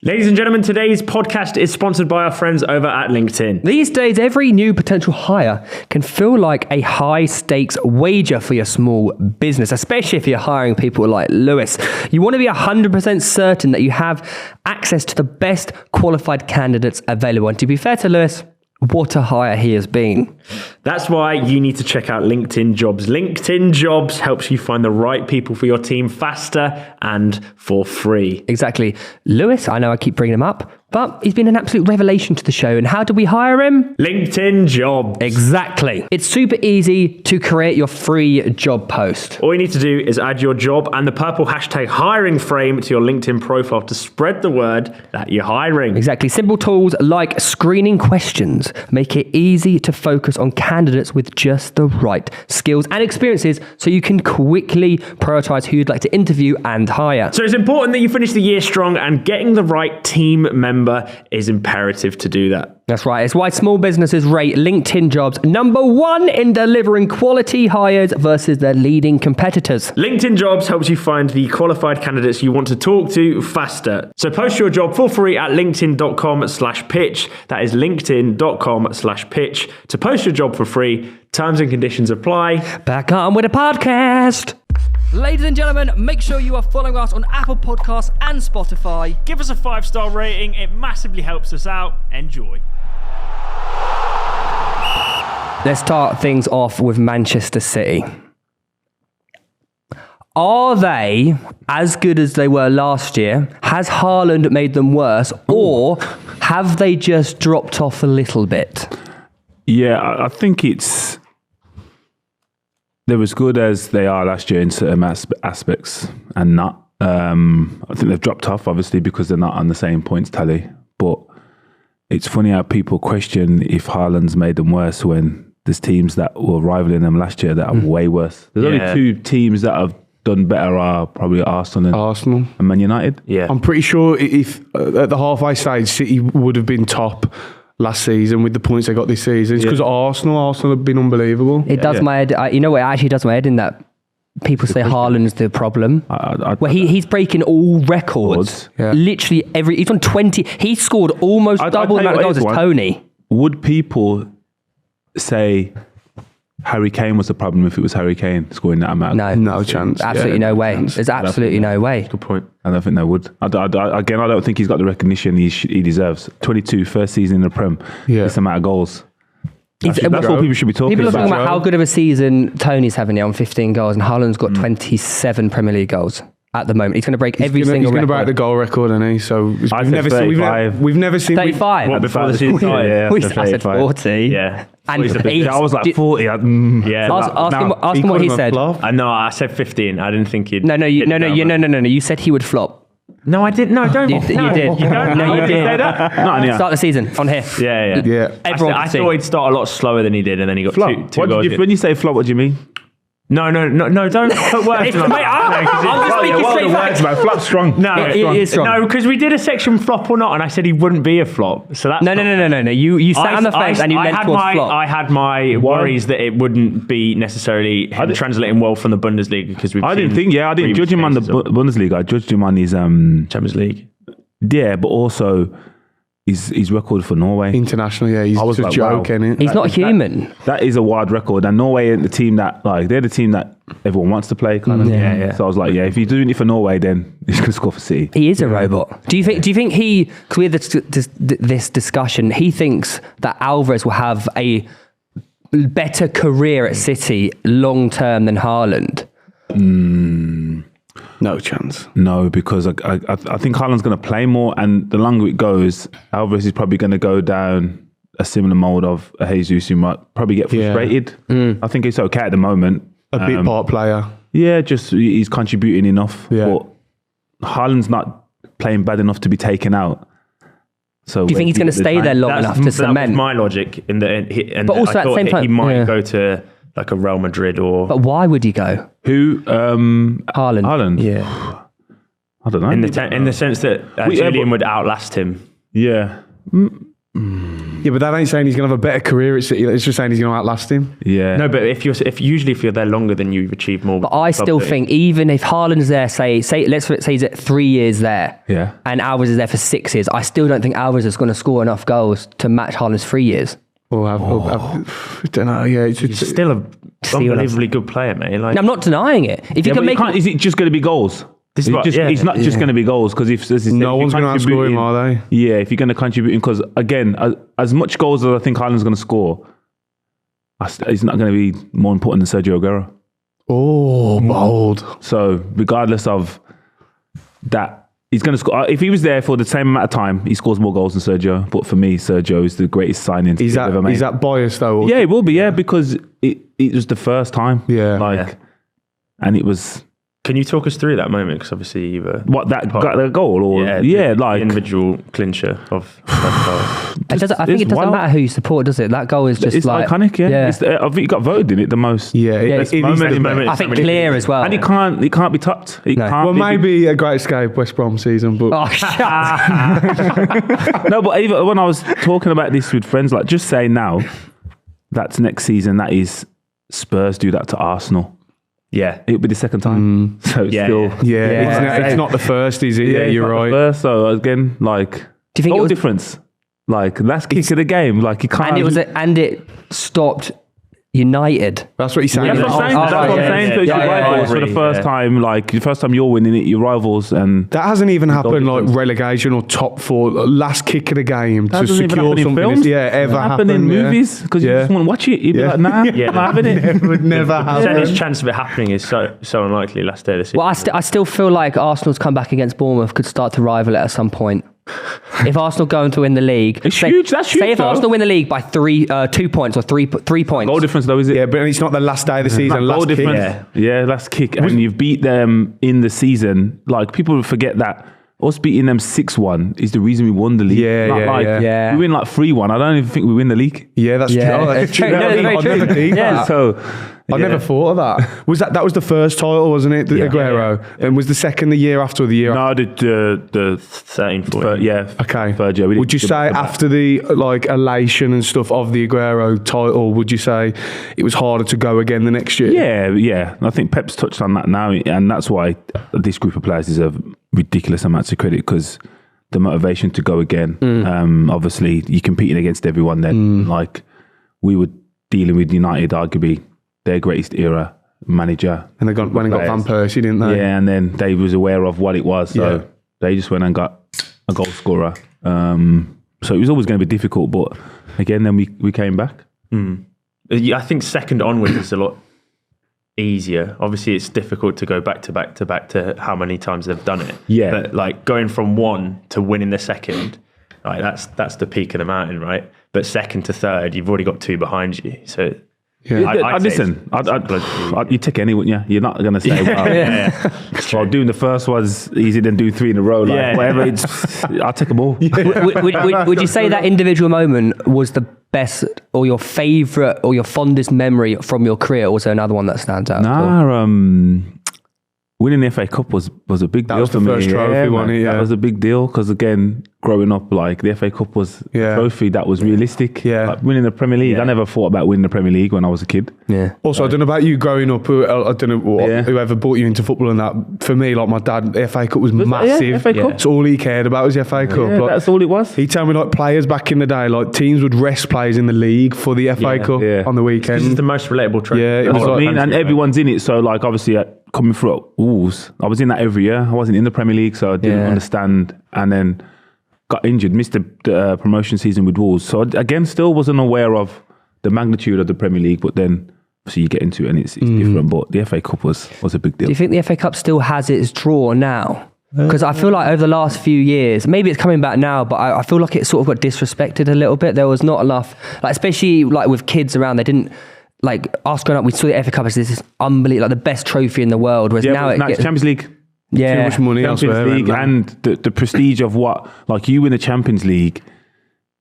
Ladies and gentlemen, today's podcast is sponsored by our friends over at LinkedIn. These days, every new potential hire can feel like a high-stakes wager for your small business, especially if you're hiring people like Lewis. You want to be 100% certain that you have access to the best qualified candidates available. And to be fair to Lewis, what a hire he has been. That's why you need to check out LinkedIn Jobs. LinkedIn Jobs helps you find the right people for your team faster and for free. Exactly. Lewis, I know I keep bringing him up, but he's been an absolute revelation to the show. And how did we hire him? LinkedIn Jobs. Exactly. It's super easy to create your free job post. All you need to do is add your job and the purple hashtag hiring frame to your LinkedIn profile to spread the word that you're hiring. Exactly. Simple tools like screening questions make it easy to focus on candidates with just the right skills and experiences so you can quickly prioritize who you'd like to interview and hire. So it's important that you finish the year strong, and getting the right team member is imperative to do that. That's right. It's why small businesses rate LinkedIn Jobs #1 in delivering quality hires versus their leading competitors. LinkedIn Jobs helps you find the qualified candidates you want to talk to faster. So post your job for free at linkedin.com/pitch. That is linkedin.com/pitch to post your job for free. Terms and conditions apply. Back on with a podcast. Ladies and gentlemen, make sure you are following us on Apple Podcasts and Spotify. Give us a 5-star rating. It massively helps us out. Enjoy. Let's start things off with Manchester City. Are they as good as they were last year? Has Haaland made them worse? Or have they just dropped off a little bit? Yeah, I think they're as good as they are last year in certain aspects and not. I think they've dropped off, obviously, because they're not on the same points tally. But it's funny how people question if Haaland's made them worse when there's teams that were rivaling them last year that are way worse. There's only two teams that have done better are probably Arsenal and Man United. Yeah, I'm pretty sure if at the halfway stage, City would have been top last season with the points they got this season. It's because Arsenal have been unbelievable. It does my head. You know what? It actually does my head in that people say Haaland's the problem. He's breaking all records. Yeah. Literally he's on 20. He scored almost double the amount of goals as Tony. Would people say Harry Kane was the problem if it was Harry Kane scoring that amount? No chance. Absolutely no way. There's absolutely no way. Good point. I don't think they would. I don't think he's got the recognition he deserves. 22, first season in the Prem. Yeah. This amount of goals. That's what people should be talking about. People are talking about how good of a season Tony's having here on 15 goals, and Haaland's got 27 Premier League goals at the moment. He's going to break every single record. He's going to break the goal record, isn't he? So we've never seen 35. What, before the season started? I said 40. Yeah. And I was like 40. Yeah. Ask him what he said. No, I said 15. I didn't think you'd... No. You said he would flop. No, I didn't. No, don't. You did. You don't. No, you did. Say that? Not anymore. Start the season on here. Yeah. Everyone I thought he'd start a lot slower than he did, and then he got two goals. When you say flop, what do you mean? No, don't put words in my mouth. I'm just speaking straight facts. Flop's strong. No, it is strong. No, because we did a section flop or not, and I said he wouldn't be a flop. So that's No. You sat on the fence and you leant towards flop. I had my worries that it wouldn't be necessarily translating well from the Bundesliga because I didn't judge him on the Bundesliga. I judged him on his Champions League. Yeah, but also his record for Norway. International, yeah. He's just a joke, isn't it? He's not human. That is a wild record. And Norway ain't the team that, they're the team that everyone wants to play, kind of. Yeah. So I was like, if you're doing it for Norway, then he's going to score for City. He is a robot. Do you think he, because we had this discussion, he thinks that Alvarez will have a better career at City long term than Haaland? No chance. No, because I think Haaland's going to play more, and the longer it goes, Alvarez is probably going to go down a similar mold of a Jesus who might probably get frustrated. I think it's okay at the moment. A bit part player. Yeah, just he's contributing enough. Yeah. But Haaland's not playing bad enough to be taken out. So do you think he's going to stay there long enough to cement? That was my logic. But also at the same time, he might go to like a Real Madrid or... But why would he go? Who? Haaland. Yeah. I don't know. In the sense that Julian would outlast him. Yeah. Yeah, but that ain't saying he's going to have a better career at City. It's just saying he's going to outlast him. Yeah. No, but if you're there longer, then you've achieved more. But I still think even if Haaland's there, say let's say he's at 3 years there, Yeah. and Alvarez is there for 6 years, I still don't think Alvarez is going to score enough goals to match Haaland's 3 years. I don't know. Yeah, he's still an unbelievably good player, mate. Like, No, I'm not denying it. If you can make is it just going to be goals? It's not just going to be goals, because if no one's going to outscore him, are they? Yeah, if you're going to contribute, because again, as much goals as I think Haaland's going to score, he's not going to be more important than Sergio Aguero. Oh, bold. So regardless of that, he's going to score. If he was there for the same amount of time, he scores more goals than Sergio. But for me, Sergio is the greatest signing he's ever made. Is that biased though? Yeah, it will be. Yeah, because it was the first time. Yeah, and it was. Can you talk us through that moment? Because obviously you were that goal or the individual clincher of that goal. I think it doesn't matter who you support, does it? That goal is just it's iconic. Yeah. I think he got voted in it the most. Yeah, I think clear as well. And it can't be topped. Well, maybe a Great Escape West Brom season, but no. But even when I was talking about this with friends, like just say now, that's next season. That is Spurs do that to Arsenal. Yeah, it'll be the second time. So it's still it's not the first, is it? Yeah, you're right. First, so again, like, do you think goal difference? Like last kick of the game, like you can't. And it stopped United. That's what he's saying. That's what I'm saying. So it's your rivals for the first time. Like the first time you're winning it, your rivals, and that hasn't even happened like relegation or top four. Last kick of the game to secure something. Ever happened in movies because you just want to watch it. You'd be like, nah, I'm having it. It would never happen. The chance of it happening is so unlikely. Last day of the season. Well, I still feel like Arsenal's comeback against Bournemouth could start to rival it at some point. If Arsenal go on to win the league, it's huge. That's huge. Say if Arsenal win the league by 2 points or 3 points. Goal difference though, is it? Yeah, but it's not the last day of the season. Last kick. Last kick, and you've beat them in the season. Like people forget that us beating them 6-1 is the reason we won the league. Yeah. We win like 3-1. I don't even think we win the league. Yeah, that's true. Oh, that's true. That's very true. So. I never thought of that. That was the first title, wasn't it? Aguero. And was the second the year after or the year after? No, the 13, 14. Okay. Third year. Would you say after the elation and stuff of the Aguero title, would you say it was harder to go again the next year? Yeah. I think Pep's touched on that now, and that's why this group of players deserve ridiculous amounts of credit, because the motivation to go again. Obviously, you're competing against everyone then. Like we were dealing with United, arguably their greatest era manager. And they went and got Van Persie, didn't they? Yeah, and then they was aware of what it was. So they just went and got a goal scorer. So it was always going to be difficult. But again, then we came back. I think second onwards is a lot easier. Obviously, it's difficult to go back to how many times they've done it. Yeah. But like going from one to winning the second, like that's the peak of the mountain, right? But second to third, you've already got 2 behind you. So listen, you take any, wouldn't you? You're not going to say, well, doing the first was easy than doing 3 in a row. Like, whatever, I'll take them all. Would you say that individual moment was the best or your favourite or your fondest memory from your career? Or was there another one that stands out? Winning the FA Cup was a big deal for me. That was the first trophy, wasn't it? That was a big deal because, again, growing up, like the FA Cup was a trophy that was realistic. Yeah. Like, winning the Premier League, I never thought about winning the Premier League when I was a kid. Yeah. Also, I don't know about you growing up. I don't know whoever brought you into football and that. For me, like my dad, the FA Cup was massive. FA Cup. That's all he cared about was the FA Cup. Yeah, like, that's all it was. He told me like players back in the day, like teams would rest players in the league for the FA Cup on the weekend. This is the most relatable trophy. Yeah, it was what I mean, and everyone's in it. So, like, obviously, coming through Wolves, I was in that every year. I wasn't in the Premier League, so I didn't understand. And then got injured, missed the promotion season with Wolves. So again, still wasn't aware of the magnitude of the Premier League. But then, obviously, you get into it and it's different. But the FA Cup was a big deal. Do you think the FA Cup still has its draw now? Because I feel like over the last few years, maybe it's coming back now, but I feel like it sort of got disrespected a little bit. There was not enough, like especially like with kids around, they didn't. Like us growing up, we saw the FA Cup as this unbelievable, like the best trophy in the world. Whereas now it's Champions League. Yeah, too much money Champions elsewhere, League and the prestige of what, like you win the Champions League,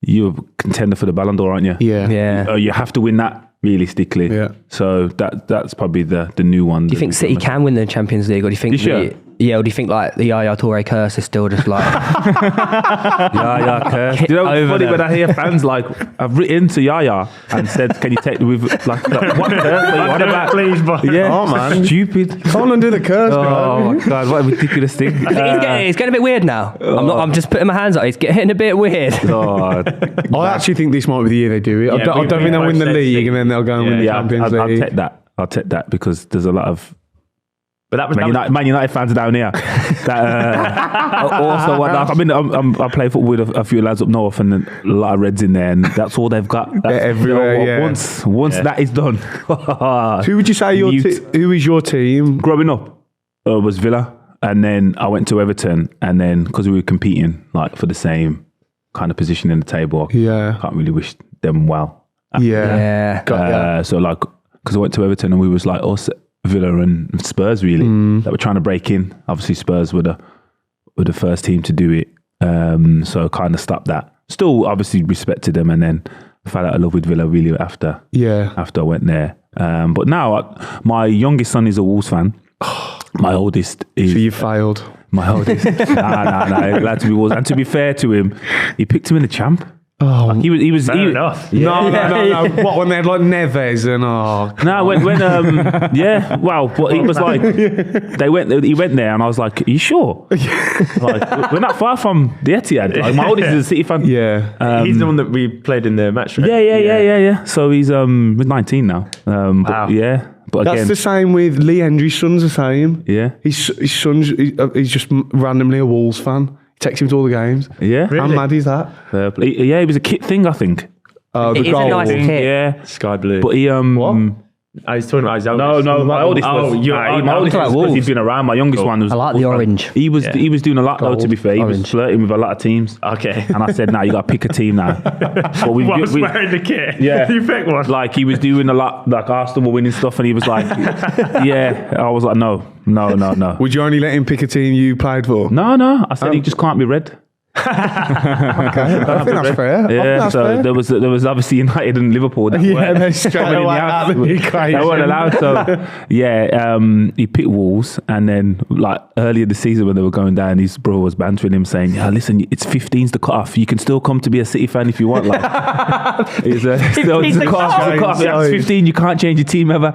you're a contender for the Ballon d'Or, aren't you? Yeah. You have to win that realistically. Yeah. So that's probably the new one. Do you think City can win the Champions League, or do you think this year? Yeah, or do you think like the Yaya Toure curse is still just like Yaya curse? You know what's Over funny them. when I hear fans like, I've written to Yaya and said, can you take with like what curse are you on about? Please, boy. Yeah, Oh, man. stupid. Can't undo the curse, Oh bro. my god, what a ridiculous thing. it's getting a bit weird now. I'm just putting my hands up. It's getting a bit weird. God. I actually think this might be the year they do it. I Yeah, don't think they'll win the both league said and then they'll go and win the Yeah, Champions I'll League. take that. I'll take that because there's a lot of But that was, Man United fans down here. That, also, I play football with a few lads up north, and a lot of Reds in there, and that's all they've got. That's, everywhere, yeah. Once that is done, Who would you say who is your team? growing up was Villa, and then I went to Everton, and then because we were competing like for the same kind of position in the table, Yeah. can't really wish them well. Yeah. Yeah. So like, because I went to Everton and we was like us, Villa and Spurs really that were trying to break in. Obviously Spurs were the first team to do it. So kind of stopped that. Still obviously respected them, and then fell out of love with Villa really after I went there. But now my youngest son is a Wolves fan. My oldest is. So you failed. My oldest. nah. Glad to be Wolves. And to be fair to him, he picked him in the champ. Oh, Like he was. fair enough. no. What, when they had like Neves and No, when yeah, well, but he was like, he went there, and I was like, are you sure? Like, we're not far from the Etihad. Like, my oldest is a City fan. yeah. He's the one that we played in the match, right? Yeah. So he's 19 now. Wow. But, yeah, but That's again, the same with Lee Hendry's son's the same. yeah, His son's he's just randomly a Wolves fan. He takes him to all the games. yeah, How mad is that? yeah. It was a kit thing, I think. Oh, It is a nice Thing, kit. yeah. Sky blue. But he I was talking about his eldest. No, my oldest was. My oldest like was because Wolves. he's been around. My youngest one was. I like the orange. He was doing a lot though. To be fair, he was Orange. flirting with a lot of teams. Okay. And I said, "Nah, you got to pick a team now." But we, Whilst wearing the kit. Yeah. You pick one. like he was doing a lot. Like Arsenal were winning stuff, and he was like, "Yeah." I was like, "No." Would you only let him pick a team you played for? No. I said he just can't be red. Okay. I think that's fair. I think Yeah, that's so fair. there was obviously United and Liverpool that Yeah, weren't they straight coming in the away house. out of the equation. They weren't allowed. So yeah, he picked Wolves, and then like earlier this season when they were going down, his bro was bantering him saying, "Yeah, listen, it's 15's the cut off. You can still come to be a City fan if you want." Like, it's still the cut off. It's 15. You can't change your team ever.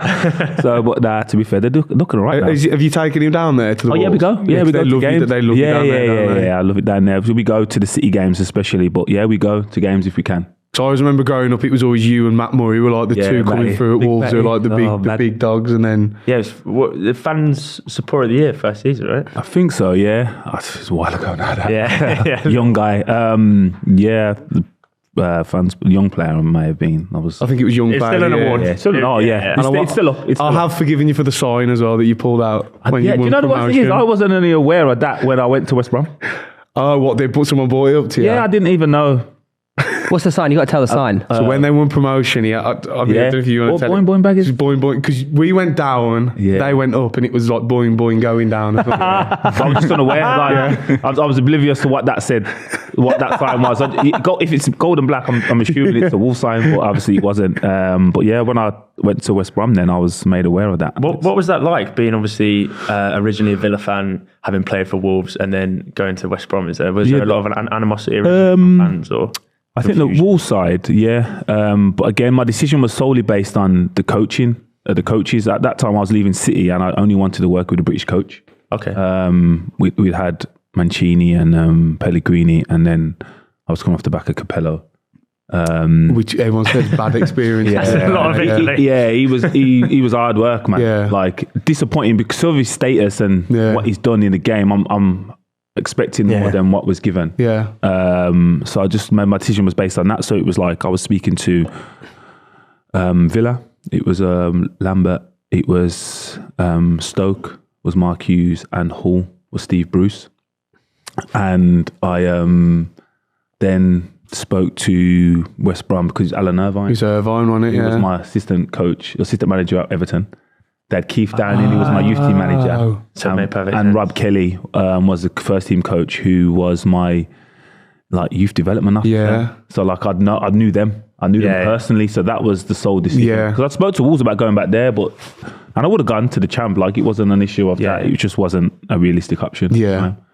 So, but to be fair, they're looking all right now. Have you taken him down there to the Oh yeah, we Wolves? go. Yeah, we go they to love games. you. They love you down there. don't they? Yeah. I love it down there. We go to the City games especially, but yeah, we go to games if we can. So I always remember growing up, it was always you and Matt Murray were like the Yeah, two coming Matty. through at Big Wolves, who were like the Matty. big, the big dogs, and then Yeah, it was the fans' support of the year first season, right? I think so. Yeah, it's a while ago now. That. Yeah. Young guy. Fans, young player I may have been. I think it was young. It's player, still an yeah. award. Yeah, still, Yeah. It's still up. It's I still up. have forgiven you for the sign as well that you pulled out when Yeah, you do won you know what the thing is? promotion. I wasn't only aware of that when I went to West Brom. Oh, what, they put someone bought it up to you? Yeah, I didn't even know. What's the sign? You got to tell the sign. So when they won promotion, I don't know if you want to tell Boing baggage. boing, because we went down, Yeah. they went up, and it was like boing going down. As well. I was just unaware. Like, I was oblivious to what that said, what that sign was. If it's gold and black, I'm assuming it's a Wolf sign, but obviously it wasn't. But yeah, when I went to West Brom, then I was made aware of that. What was that like, being obviously originally a Villa fan, having played for Wolves, and then going to West Brom? Was there a lot of animosity around fans? Or I think the Wolves side, yeah. But again, my decision was solely based on the coaching, the coaches. At that time, I was leaving City, and I only wanted to work with a British coach. Okay. We had Mancini and Pellegrini, and then I was coming off the back of Capello. Which everyone says bad experience. Yeah. That's a lot of it. Yeah, he was hard work, man. Yeah. Like disappointing because of his status and what he's done in the game. I'm expecting more than what was given. Yeah. So I just my decision was based on that. So it was like I was speaking to Villa. It was Lambert. It was Stoke. Was Mark Hughes, and Hull was Steve Bruce. And I then spoke to West Brom because Alan Irvine. Who's Irvine, wasn't it? He was my assistant manager at Everton. They had Keith Downing, who was my youth team manager. So it made perfect and sense. Rob Kelly was the first team coach, who was my youth development officer. Yeah. So I knew them. I knew them personally. So that was the sole decision. Yeah. Because I spoke to Wolves about going back there, but And I would have gone to the champ. Like, it wasn't an issue of that. It just wasn't a realistic option. Yeah.